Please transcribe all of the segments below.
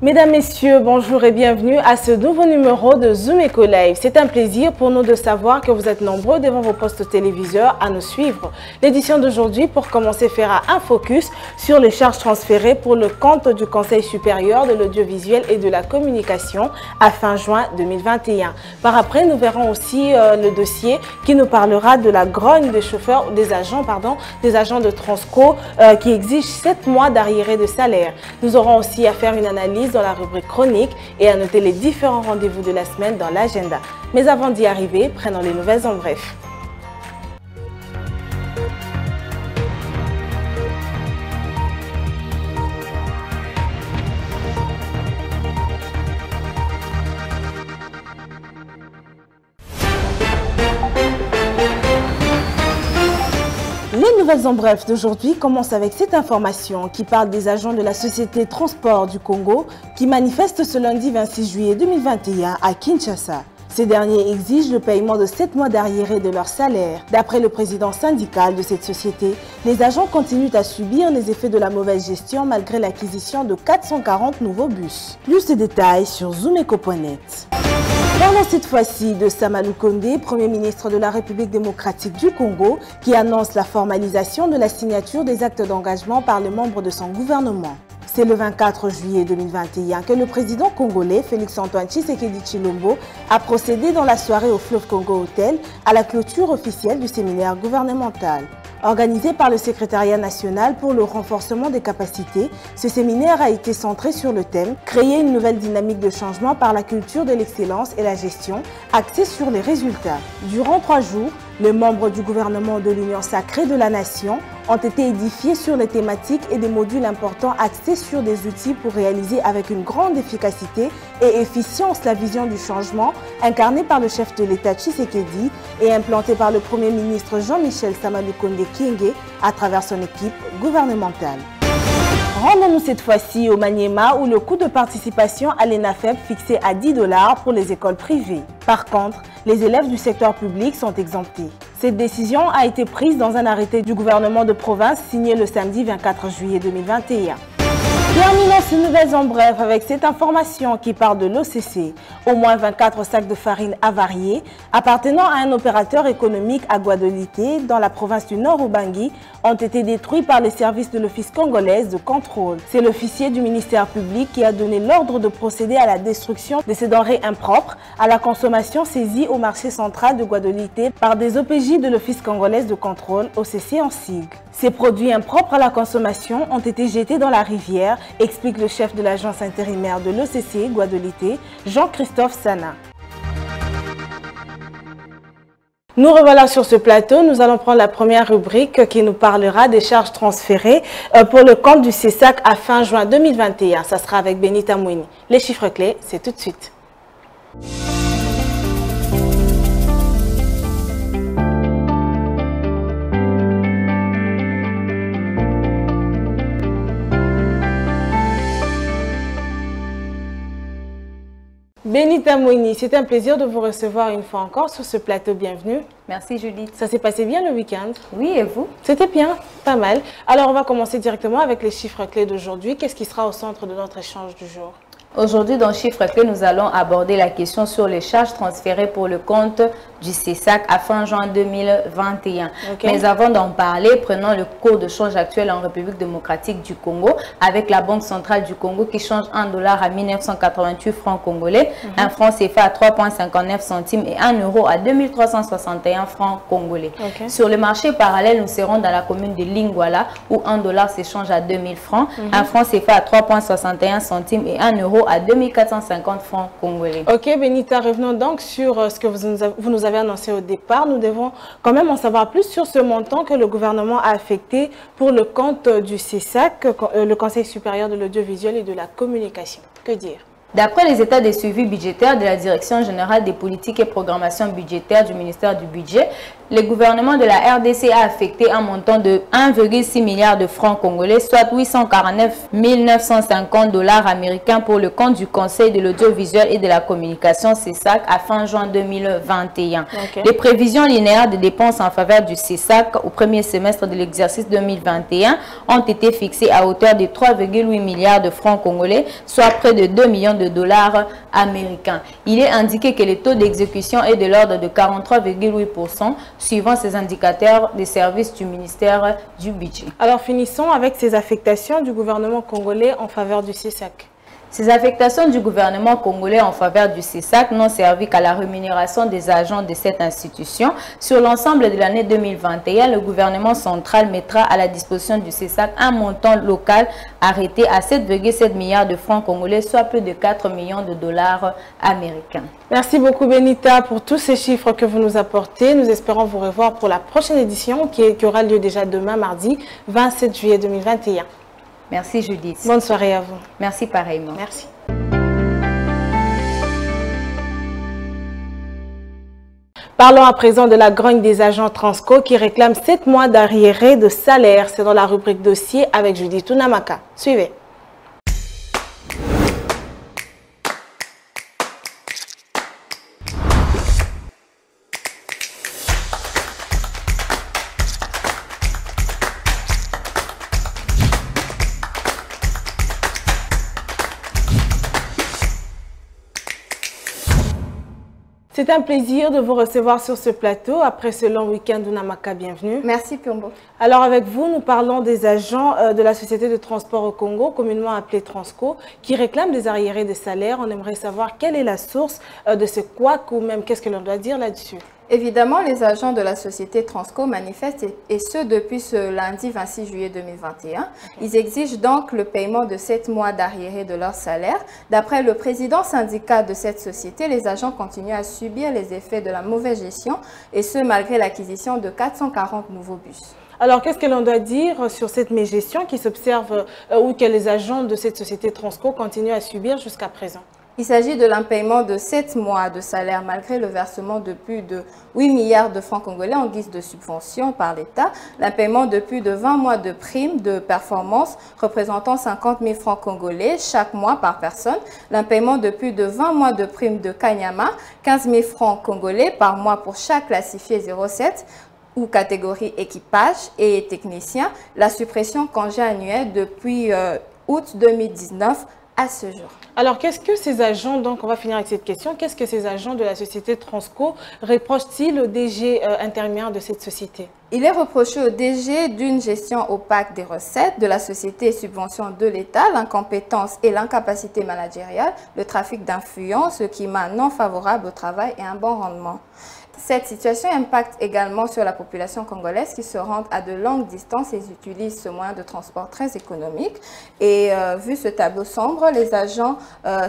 Mesdames, Messieurs, bonjour et bienvenue à ce nouveau numéro de Zoom Eco Live. C'est un plaisir pour nous de savoir que vous êtes nombreux devant vos postes téléviseurs à nous suivre. L'édition d'aujourd'hui, pour commencer, fera un focus sur les charges transférées pour le compte du Conseil supérieur de l'audiovisuel et de la communication à fin juin 2021. Par après, nous verrons aussi le dossier qui nous parlera de la grogne des chauffeurs, des agents de Transco qui exigent 7 mois d'arriérés de salaire. Nous aurons aussi à faire une analyse dans la rubrique chronique et à noter les différents rendez-vous de la semaine dans l'agenda. Mais avant d'y arriver, prenons les nouvelles en bref. Les nouvelles en bref d'aujourd'hui commencent avec cette information qui parle des agents de la Société Transport du Congo qui manifestent ce lundi 26 juillet 2021 à Kinshasa. Ces derniers exigent le paiement de 7 mois d'arriérés de leur salaire. D'après le président syndical de cette société, les agents continuent à subir les effets de la mauvaise gestion malgré l'acquisition de 440 nouveaux bus. Plus de détails sur zoomeco.net. Parlons cette fois-ci de Samalou Kondé, Premier ministre de la République démocratique du Congo, qui annonce la formalisation de la signature des actes d'engagement par les membres de son gouvernement. C'est le 24 juillet 2021 que le président congolais Félix-Antoine Tshisekedi Tshilombo a procédé dans la soirée au Fleuve Congo Hotel à la clôture officielle du séminaire gouvernemental. Organisé par le Secrétariat national pour le renforcement des capacités, ce séminaire a été centré sur le thème « Créer une nouvelle dynamique de changement par la culture de l'excellence et la gestion, axée sur les résultats ». Durant 3 jours, les membres du gouvernement de l'Union sacrée de la Nation ont été édifiés sur les thématiques et des modules importants axés sur des outils pour réaliser avec une grande efficacité et efficience la vision du changement incarnée par le chef de l'État Tshisekedi et implantée par le Premier ministre Jean-Michel Samalou Kondé Kyenge à travers son équipe gouvernementale. Rendons-nous cette fois-ci au Maniema où le coût de participation à l'ENAFEP fixé à 10 $ pour les écoles privées. Par contre, les élèves du secteur public sont exemptés. Cette décision a été prise dans un arrêté du gouvernement de province signé le samedi 24 juillet 2021. Terminons ces nouvelles en bref avec cette information qui parle de l'OCC. Au moins 24 sacs de farine avariés appartenant à un opérateur économique à Guadolité dans la province du Nord Ubangi ont été détruits par les services de l'Office congolais de contrôle. C'est l'officier du ministère public qui a donné l'ordre de procéder à la destruction de ces denrées impropres à la consommation saisies au marché central de Guadolité par des OPJ de l'Office congolais de contrôle, OCC en sigle. Ces produits impropres à la consommation ont été jetés dans la rivière, explique le chef de l'agence intérimaire de l'OCC Guadolité, Jean-Christophe Sana. Nous revoilà sur ce plateau. Nous allons prendre la première rubrique qui nous parlera des charges transférées pour le compte du CESAC à fin juin 2021. Ça sera avec Benita Mouini. Les chiffres clés, c'est tout de suite. Benita Mouini, c'est un plaisir de vous recevoir une fois encore sur ce plateau. Bienvenue. Merci Judith. Ça s'est passé bien le week-end? Oui, et vous? C'était bien, pas mal. Alors on va commencer directement avec les chiffres clés d'aujourd'hui. Qu'est-ce qui sera au centre de notre échange du jour? Aujourd'hui, dans Chiffres clés, nous allons aborder la question sur les charges transférées pour le compte du CESAC à fin juin 2021. Okay. Mais avant d'en parler, prenons le cours de change actuel en République démocratique du Congo avec la Banque centrale du Congo qui change 1 $ à 1988 francs congolais, un franc CFA à 3,59 centimes et 1 euro à 2361 francs congolais. Okay. Sur le marché parallèle, nous serons dans la commune de Lingwala où 1 $ s'échange à 2000 francs, un franc CFA à 3,61 centimes et 1 euro à 2450 francs congolais. Ok, Benita, revenons donc sur ce que vous nous avez annoncé au départ. Nous devons quand même en savoir plus sur ce montant que le gouvernement a affecté pour le compte du CESAC, le Conseil supérieur de l'audiovisuel et de la communication. Que dire? D'après les états des suivis budgétaires de la Direction générale des politiques et programmations budgétaires du ministère du Budget, Le gouvernement de la RDC a affecté un montant de 1,6 milliard de francs congolais, soit 849 950 $ américains pour le compte du Conseil de l'audiovisuel et de la communication CESAC à fin juin 2021. Les prévisions linéaires de dépenses en faveur du CESAC au premier semestre de l'exercice 2021 ont été fixées à hauteur de 3,8 milliards de francs congolais, soit près de 2 millions de dollars américains. Il est indiqué que le taux d'exécution est de l'ordre de 43,8%, suivant ces indicateurs des services du ministère du Budget. Alors finissons avec ces affectations du gouvernement congolais en faveur du CESAC. Ces affectations du gouvernement congolais en faveur du CESAC n'ont servi qu'à la rémunération des agents de cette institution. Sur l'ensemble de l'année 2021, le gouvernement central mettra à la disposition du CESAC un montant local arrêté à 7,7 milliards de francs congolais, soit plus de 4 millions de dollars américains. Merci beaucoup Benita pour tous ces chiffres que vous nous apportez. Nous espérons vous revoir pour la prochaine édition qui aura lieu déjà demain, mardi 27 juillet 2021. Merci Judith. Bonne soirée à vous. Merci pareillement. Merci. Parlons à présent de la grogne des agents Transco qui réclament 7 mois d'arriérés de salaire. C'est dans la rubrique dossier avec Judith Tunamaka. Suivez. C'est un plaisir de vous recevoir sur ce plateau après ce long week-end d'Unamaka. Bienvenue. Merci Piombo. Alors avec vous, nous parlons des agents de la société de transport au Congo, communément appelée Transco, qui réclament des arriérés de salaire. On aimerait savoir quelle est la source de ce couac ou même qu'est-ce que l'on doit dire là-dessus. Évidemment, les agents de la société Transco manifestent et ce depuis ce lundi 26 juillet 2021. Ils exigent donc le paiement de 7 mois d'arriérés de leur salaire. D'après le président syndical de cette société, les agents continuent à subir les effets de la mauvaise gestion et ce malgré l'acquisition de 440 nouveaux bus. Alors, qu'est-ce que l'on doit dire sur cette mégestion qui s'observe ou que les agents de cette société Transco continuent à subir jusqu'à présent? Il s'agit de l'impaiement de 7 mois de salaire malgré le versement de plus de 8 milliards de francs congolais en guise de subvention par l'État, l'impaiement de plus de 20 mois de primes de performance représentant 50 000 francs congolais chaque mois par personne, l'impaiement de plus de 20 mois de primes de Kanyama, 15 000 francs congolais par mois pour chaque classifié 07 ou catégorie équipage et technicien, la suppression congé annuel depuis août 2019 à ce jour. Alors, qu'est-ce que ces agents, donc on va finir avec cette question, qu'est-ce que ces agents de la société Transco reprochent-ils au DG intérimaire de cette société? Il est reproché au DG d'une gestion opaque des recettes de la société et subventions de l'État, l'incompétence et l'incapacité managériale, le trafic d'influence, ce qui m'a non favorable au travail et un bon rendement. Cette situation impacte également sur la population congolaise qui se rendent à de longues distances et utilisent ce moyen de transport très économique. Et vu ce tableau sombre, les agents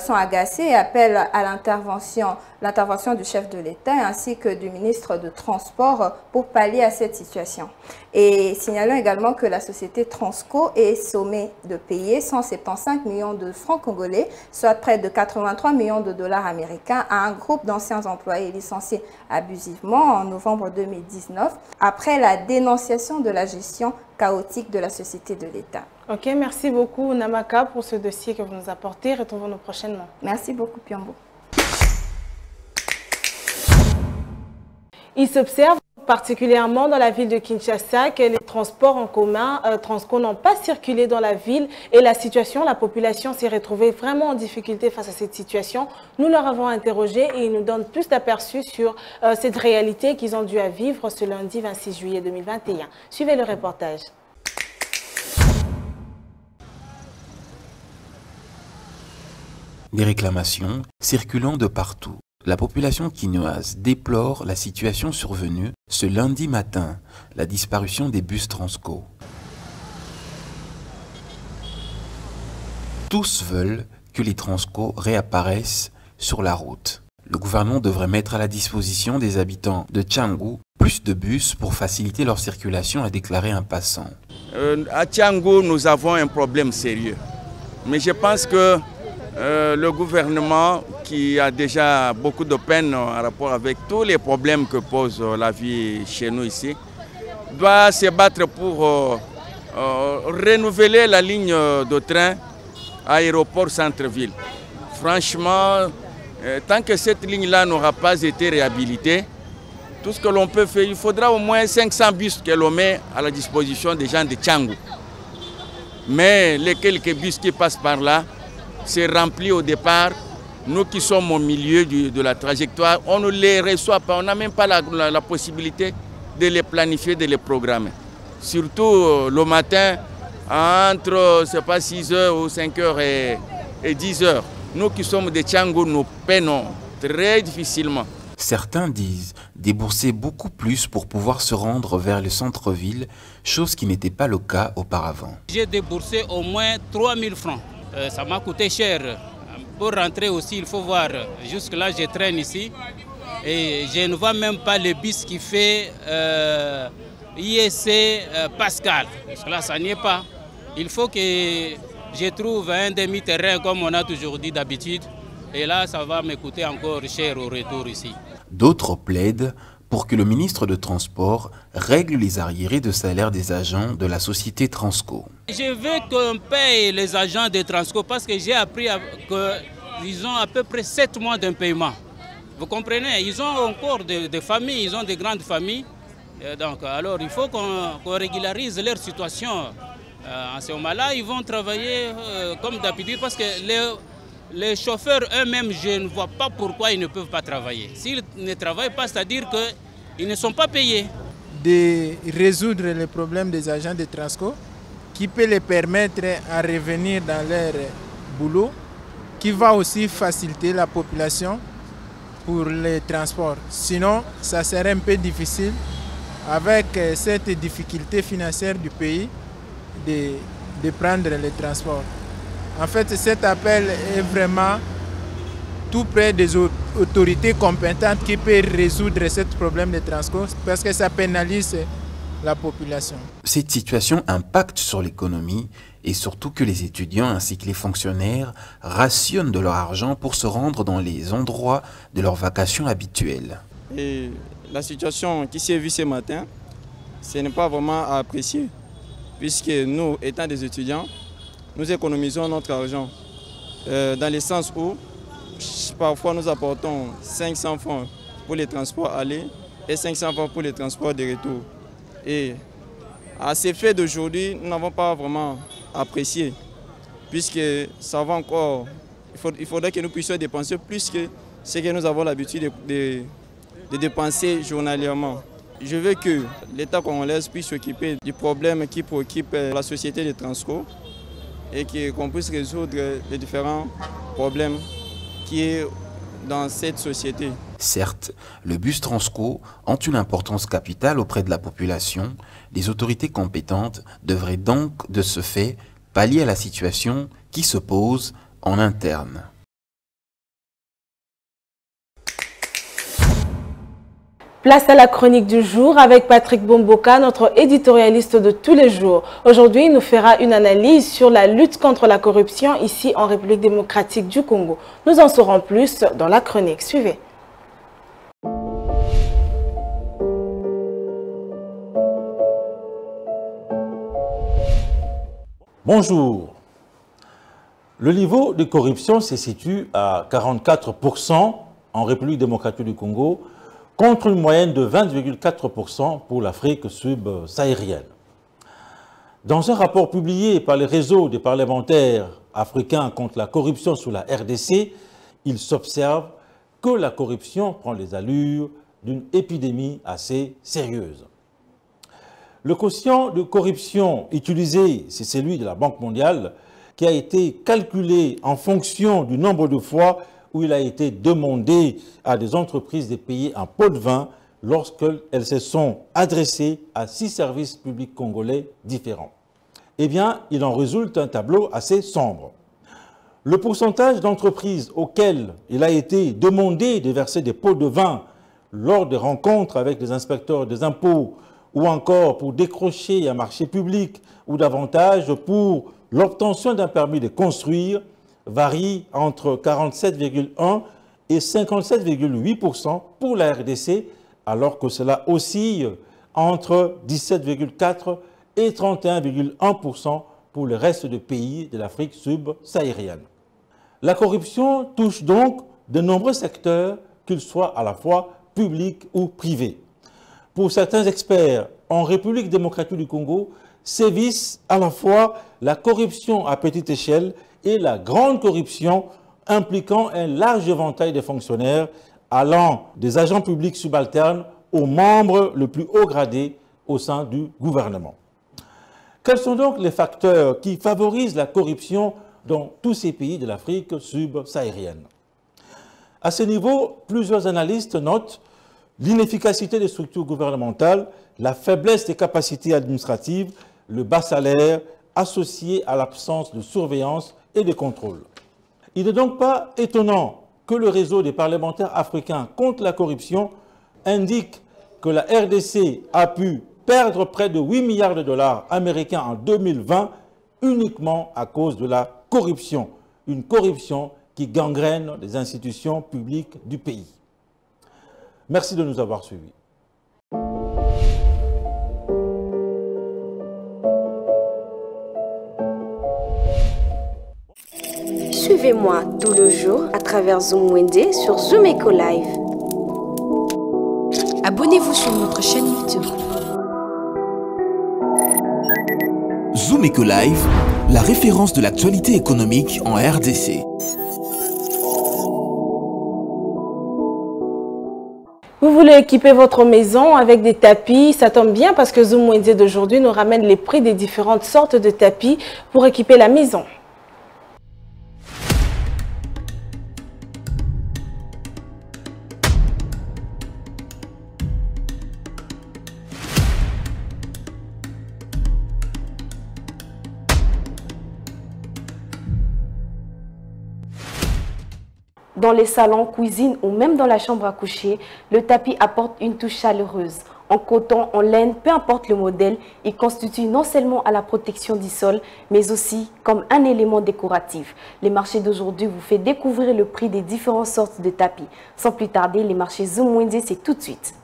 sont agacés et appellent à l'intervention du chef de l'État ainsi que du ministre de Transport pour pallier à cette situation. Et signalons également que la société Transco est sommée de payer 175 millions de francs congolais, soit près de 83 millions de dollars américains, à un groupe d'anciens employés licenciés abusivement en novembre 2019, après la dénonciation de la gestion chaotique de la société de l'État. Ok, merci beaucoup Namaka pour ce dossier que vous nous apportez. Retrouvons-nous prochainement. Merci beaucoup Piombo. Il s'observe particulièrement dans la ville de Kinshasa que les transports en commun Transco n'ont pas circulé dans la ville et la population s'est retrouvée vraiment en difficulté face à cette situation. Nous leur avons interrogé et ils nous donnent plus d'aperçus sur cette réalité qu'ils ont dû vivre ce lundi 26 juillet 2021. Suivez le reportage. Des réclamations circulant de partout. La population quinoise déplore la situation survenue ce lundi matin, la disparition des bus Transco. Tous veulent que les Transco réapparaissent sur la route. Le gouvernement devrait mettre à la disposition des habitants de Tchangou plus de bus pour faciliter leur circulation, a déclaré un passant. À Tchangou, nous avons un problème sérieux. Mais je pense que le gouvernement qui a déjà beaucoup de peine en rapport avec tous les problèmes que pose la vie chez nous ici, doit se battre pour renouveler la ligne de train aéroport centre-ville. Franchement, tant que cette ligne-là n'aura pas été réhabilitée, tout ce que l'on peut faire, il faudra au moins 500 bus que l'on met à la disposition des gens de Tchangou. Mais les quelques bus qui passent par là, c'est rempli au départ. Nous qui sommes au milieu de la trajectoire, on ne les reçoit pas, on n'a même pas la possibilité de les planifier, de les programmer. Surtout le matin, entre 6h ou 5h et 10h. Nous qui sommes des Tchangou, nous peinons très difficilement. Certains disent débourser beaucoup plus pour pouvoir se rendre vers le centre-ville, chose qui n'était pas le cas auparavant. J'ai déboursé au moins 3 000 francs. Ça m'a coûté cher. Pour rentrer aussi, il faut voir. Jusque-là, je traîne ici et je ne vois même pas le bus qui fait IEC Pascal. Jusque-là, ça n'y est pas. Il faut que je trouve un demi-terrain comme on a toujours dit d'habitude. Et là, ça va me coûter encore cher au retour ici. D'autres plaident pour que le ministre de Transport règle les arriérés de salaire des agents de la société Transco. Je veux qu'on paye les agents de Transco parce que j'ai appris qu'ils ont à peu près 7 mois d'impaiement. Vous comprenez? Ils ont encore des familles, ils ont des grandes familles. Donc, alors il faut qu'on régularise leur situation. En ce moment-là, ils vont travailler comme d'habitude parce que les chauffeurs eux-mêmes, je ne vois pas pourquoi ils ne peuvent pas travailler. S'ils ne travaillent pas, c'est-à-dire qu'ils ne sont pas payés. De résoudre les problèmes des agents de Transco, qui peut les permettre à revenir dans leur boulot, qui va aussi faciliter la population pour les transports. Sinon, ça serait un peu difficile avec cette difficulté financière du pays de prendre les transports. En fait, cet appel est vraiment tout près des autorités compétentes qui peuvent résoudre ce problème de transport parce que ça pénalise la population. Cette situation impacte sur l'économie et surtout que les étudiants ainsi que les fonctionnaires rationnent de leur argent pour se rendre dans les endroits de leurs vacations habituelles. Et la situation qui s'est vue ce matin, ce n'est pas vraiment à apprécier puisque nous, étant des étudiants, nous économisons notre argent dans le sens où parfois nous apportons 500 francs pour les transports aller et 500 francs pour les transports de retour. Et à ces faits d'aujourd'hui, nous n'avons pas vraiment apprécié puisque ça va encore, il faudrait que nous puissions dépenser plus que ce que nous avons l'habitude de dépenser journalièrement. Je veux que l'État congolais puisse s'occuper du problème qui préoccupe la société de Transco et qu'on puisse résoudre les différents problèmes qui sont dans cette société. Certes, le bus Transco ont une importance capitale auprès de la population. Les autorités compétentes devraient donc, de ce fait, pallier à la situation qui se pose en interne. Place à la chronique du jour avec Patrick Bomboka, notre éditorialiste de tous les jours. Aujourd'hui, il nous fera une analyse sur la lutte contre la corruption ici en République démocratique du Congo. Nous en saurons plus dans la chronique. Suivez. Bonjour. Le niveau de corruption se situe à 44% en République démocratique du Congo, contre une moyenne de 20,4% pour l'Afrique subsaharienne. Dans un rapport publié par le réseau des parlementaires africains contre la corruption sous la RDC, il s'observe que la corruption prend les allures d'une épidémie assez sérieuse. Le quotient de corruption utilisé, c'est celui de la Banque mondiale, qui a été calculé en fonction du nombre de fois où il a été demandé à des entreprises de payer un pot de vin lorsqu'elles se sont adressées à 6 services publics congolais différents. Eh bien, il en résulte un tableau assez sombre. Le pourcentage d'entreprises auxquelles il a été demandé de verser des pots de vin lors des rencontres avec les inspecteurs des impôts ou encore pour décrocher un marché public ou davantage pour l'obtention d'un permis de construire varie entre 47,1 et 57,8% pour la RDC, alors que cela oscille entre 17,4% et 31,1% pour le reste des pays de l'Afrique subsaharienne. La corruption touche donc de nombreux secteurs, qu'ils soient à la fois publics ou privés. Pour certains experts, en République démocratique du Congo, sévissent à la fois la corruption à petite échelle et la grande corruption impliquant un large éventail de fonctionnaires allant des agents publics subalternes aux membres les plus haut gradés au sein du gouvernement. Quels sont donc les facteurs qui favorisent la corruption dans tous ces pays de l'Afrique subsaharienne? À ce niveau, plusieurs analystes notent l'inefficacité des structures gouvernementales, la faiblesse des capacités administratives, le bas salaire associé à l'absence de surveillance et de contrôle. Il n'est donc pas étonnant que le réseau des parlementaires africains contre la corruption indique que la RDC a pu perdre près de 8 milliards de dollars américains en 2020 uniquement à cause de la corruption, une corruption qui gangrène les institutions publiques du pays. Merci de nous avoir suivis. Suivez-moi tout le jour à travers Zoom Wednesday sur Zoom Eco Live. Abonnez-vous sur notre chaîne YouTube. Zoom Eco Live, la référence de l'actualité économique en RDC. Vous voulez équiper votre maison avec des tapis, ça tombe bien parce que Zoom Wednesday d'aujourd'hui nous ramène les prix des différentes sortes de tapis pour équiper la maison. Dans les salons, cuisine ou même dans la chambre à coucher, le tapis apporte une touche chaleureuse. En coton, en laine, peu importe le modèle, il constitue non seulement à la protection du sol, mais aussi comme un élément décoratif. Les marchés d'aujourd'hui vous fait découvrir le prix des différentes sortes de tapis. Sans plus tarder, les marchés Zoom Wednesday, c'est tout de suite.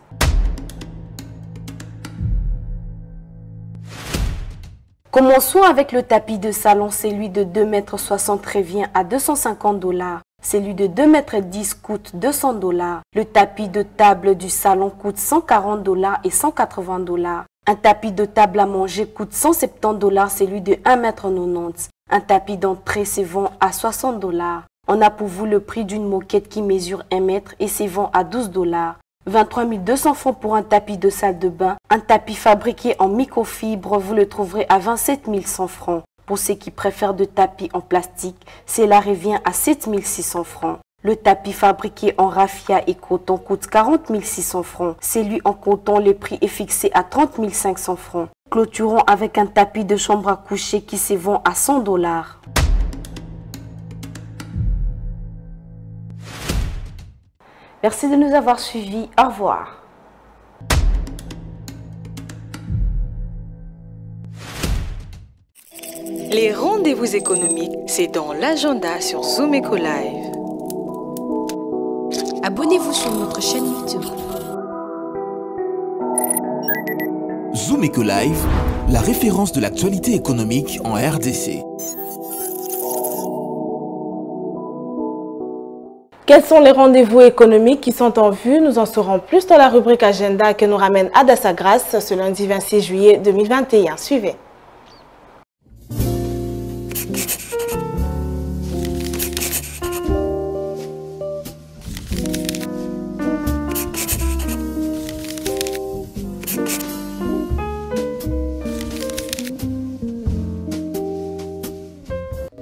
Commençons avec le tapis de salon, celui de 2,60 m revient à 250 $. Celui de 2,10 m coûte 200 $. Le tapis de table du salon coûte 140 $ et 180 $. Un tapis de table à manger coûte 170 $, celui de 1,90 m. Un tapis d'entrée se vend à 60 $. On a pour vous le prix d'une moquette qui mesure 1 mètre et se vend à 12 $. 23 200 francs pour un tapis de salle de bain. Un tapis fabriqué en microfibre, vous le trouverez à 27 100 francs. Pour ceux qui préfèrent de tapis en plastique, cela revient à 7 600 francs. Le tapis fabriqué en raffia et coton coûte 40 600 francs. Celui en coton, le prix est fixé à 30 500 francs. Clôturons avec un tapis de chambre à coucher qui se vend à 100 $. Merci de nous avoir suivis. Au revoir. Les rendez-vous économiques, c'est dans l'agenda sur Zoom Eco Live. Abonnez-vous sur notre chaîne YouTube. Zoom Eco Live, la référence de l'actualité économique en RDC. Quels sont les rendez-vous économiques qui sont en vue? Nous en saurons plus dans la rubrique agenda que nous ramène Adassa Grace ce lundi 26 juillet 2021. Suivez.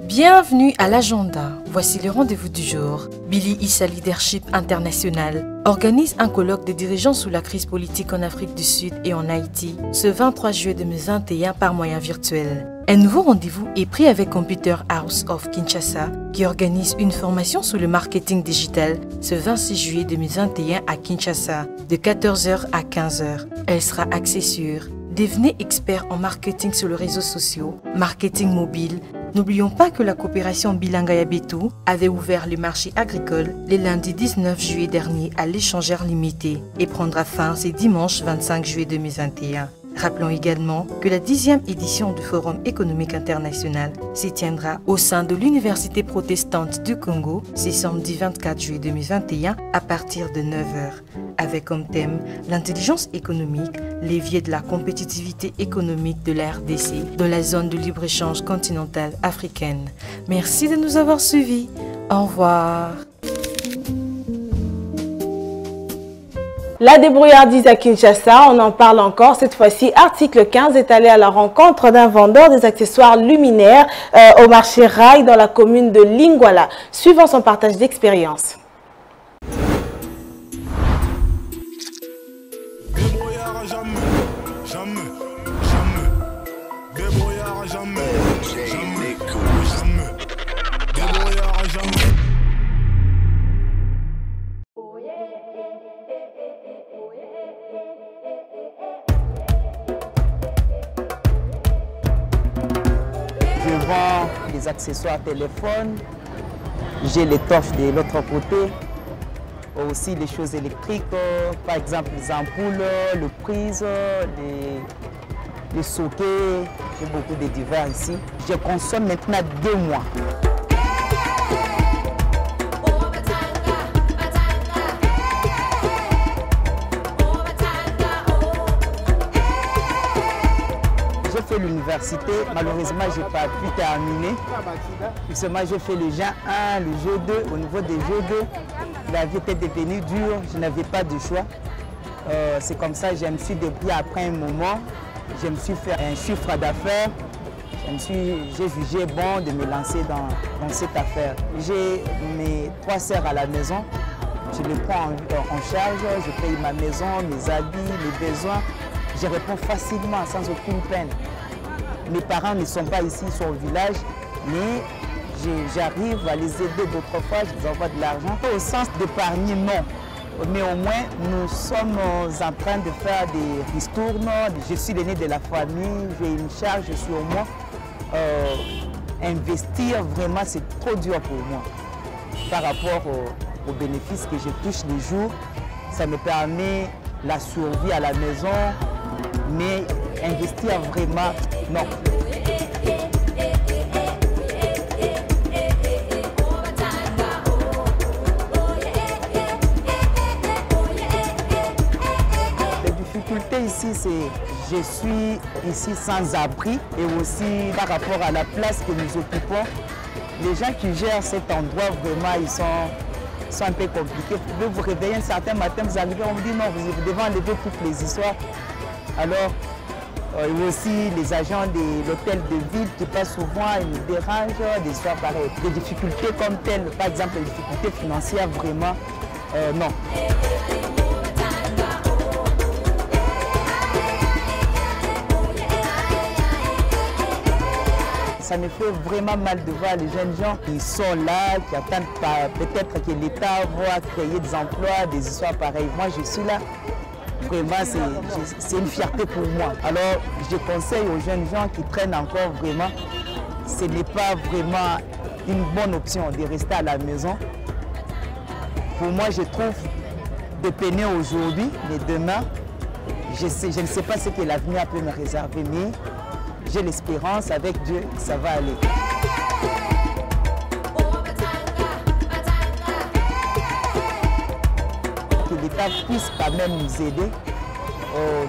Bienvenue à l'agenda. Voici les rendez-vous du jour. Billy Issa Leadership International organise un colloque des dirigeants sous la crise politique en Afrique du Sud et en Haïti ce 23 juillet 2021 par moyen virtuel. Un nouveau rendez-vous est pris avec Computer House of Kinshasa qui organise une formation sur le marketing digital ce 26 juillet 2021 à Kinshasa de 14h à 15h. Elle sera axée sur devenez expert en marketing sur les réseaux sociaux, marketing mobile, N'oublions pas que la coopération Bilanga Betou avait ouvert le marché agricole le lundi 19 juillet dernier à l'échangeur limité et prendra fin ce dimanche 25 juillet 2021. Rappelons également que la 10e édition du Forum économique international se tiendra au sein de l'Université protestante du Congo ce samedi 24 juillet 2021 à partir de 9h, avec comme thème l'intelligence économique, levier de la compétitivité économique de la RDC dans la zone de libre-échange continentale africaine. Merci de nous avoir suivis. Au revoir. La débrouillardise à Kinshasa, on en parle encore. Cette fois-ci, article 15 est allé à la rencontre d'un vendeur des accessoires luminaires au marché Rail dans la commune de Lingwala. Suivant son partage d'expérience. Je vends les accessoires téléphones, j'ai les torches de l'autre côté, aussi les choses électriques, par exemple les ampoules, les prises, les sockets, j'ai beaucoup de divers ici. Je consomme maintenant 2 mois. J'ai fait l'université, malheureusement je n'ai pas pu terminer. Seulement j'ai fait le Jean 1, le jeu 2. Au niveau des jeux 2, la vie était devenue dure, je n'avais pas de choix. C'est comme ça que je me suis débrouillé après un moment. Je me suis fait un chiffre d'affaires. J'ai jugé bon de me lancer dans cette affaire. J'ai mes 3 sœurs à la maison. Je les prends en charge, je paye ma maison, mes habits, mes besoins. Je réponds facilement, sans aucune peine. Mes parents ne sont pas ici, ils sont au village, mais j'arrive à les aider d'autres fois, je les envoie de l'argent. Au sens d'épargner, non. Mais au moins, nous sommes en train de faire des ristournes. Je suis l'aîné de la famille, j'ai une charge sur moi. Investir, vraiment, c'est trop dur pour moi. Par rapport aux bénéfices que je touche les jours, ça me permet la survie à la maison, mais investir vraiment, non. Les difficultés ici, c'est je suis ici sans abri et aussi par rapport à la place que nous occupons. Les gens qui gèrent cet endroit, vraiment, ils sont un peu compliqués. Vous pouvez vous réveiller un certain matin, vous arrivez, on vous dit non, vous devez enlever toutes les histoires. Alors, il y a aussi les agents de l'hôtel de ville qui passent souvent, ils nous dérangent, des histoires pareilles. Des difficultés comme telles, par exemple les difficultés financières, vraiment, non. Ça me fait vraiment mal de voir les jeunes gens qui sont là, qui attendent peut-être que l'État va créer des emplois, des histoires pareilles. Moi, je suis là. Vraiment, c'est une fierté pour moi. Alors, je conseille aux jeunes gens qui traînent encore vraiment, ce n'est pas vraiment une bonne option de rester à la maison. Pour moi, je trouve de peiner aujourd'hui, mais demain, je ne sais pas ce que l'avenir peut me réserver, mais j'ai l'espérance, avec Dieu, ça va aller. Que l'État puisse quand même nous aider.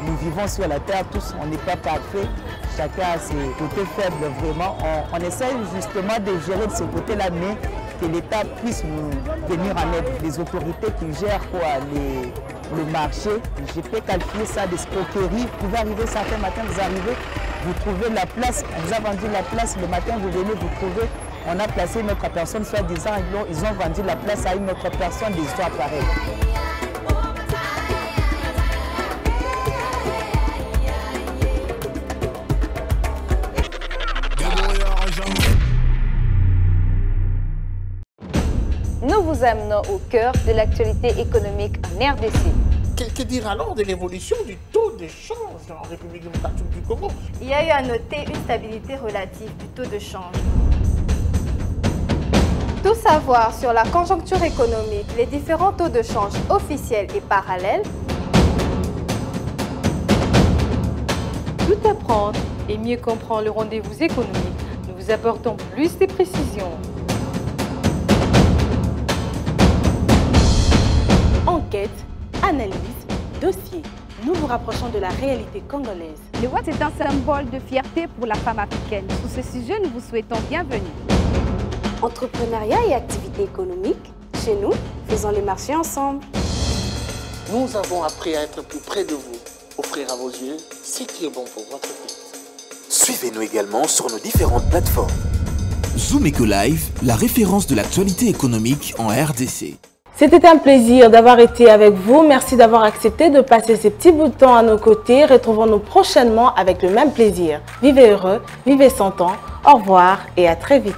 Nous vivons sur la terre, tous, on n'est pas parfaits. Chacun a ses côtés faibles, vraiment. On essaie justement de gérer de ce côté-là, mais que l'État puisse nous venir en aide. Les autorités qui gèrent le marché, je peux qualifier ça d'escroquerie. Vous pouvez arriver certains matins, vous arrivez, vous trouvez la place, on vous a vendu la place, le matin vous venez, vous trouvez, on a placé une autre personne, soi-disant, ils ont vendu la place à une autre personne, des histoires pareilles. Nous vous amenons au cœur de l'actualité économique en RDC. Que dire alors de l'évolution du taux de change en République démocratique du Congo? Il y a eu à noter une stabilité relative du taux de change. Tout savoir sur la conjoncture économique, les différents taux de change officiels et parallèles. Tout apprendre et mieux comprendre le rendez-vous économique. Nous vous apportons plus de précisions. Enquête, analyse, dossier. Nous vous rapprochons de la réalité congolaise. Le Watt est un symbole de fierté pour la femme africaine. Sur ce sujet, nous vous souhaitons bienvenue. Entrepreneuriat et activités économiques, chez nous, faisons les marchés ensemble. Nous avons appris à être plus près de vous, offrir à vos yeux ce qui est bon pour votre vie. Suivez-nous également sur nos différentes plateformes. Zoom Eco Live, la référence de l'actualité économique en RDC. C'était un plaisir d'avoir été avec vous. Merci d'avoir accepté de passer ces petits bouts de temps à nos côtés. Retrouvons-nous prochainement avec le même plaisir. Vivez heureux, vivez sans temps. Au revoir et à très vite.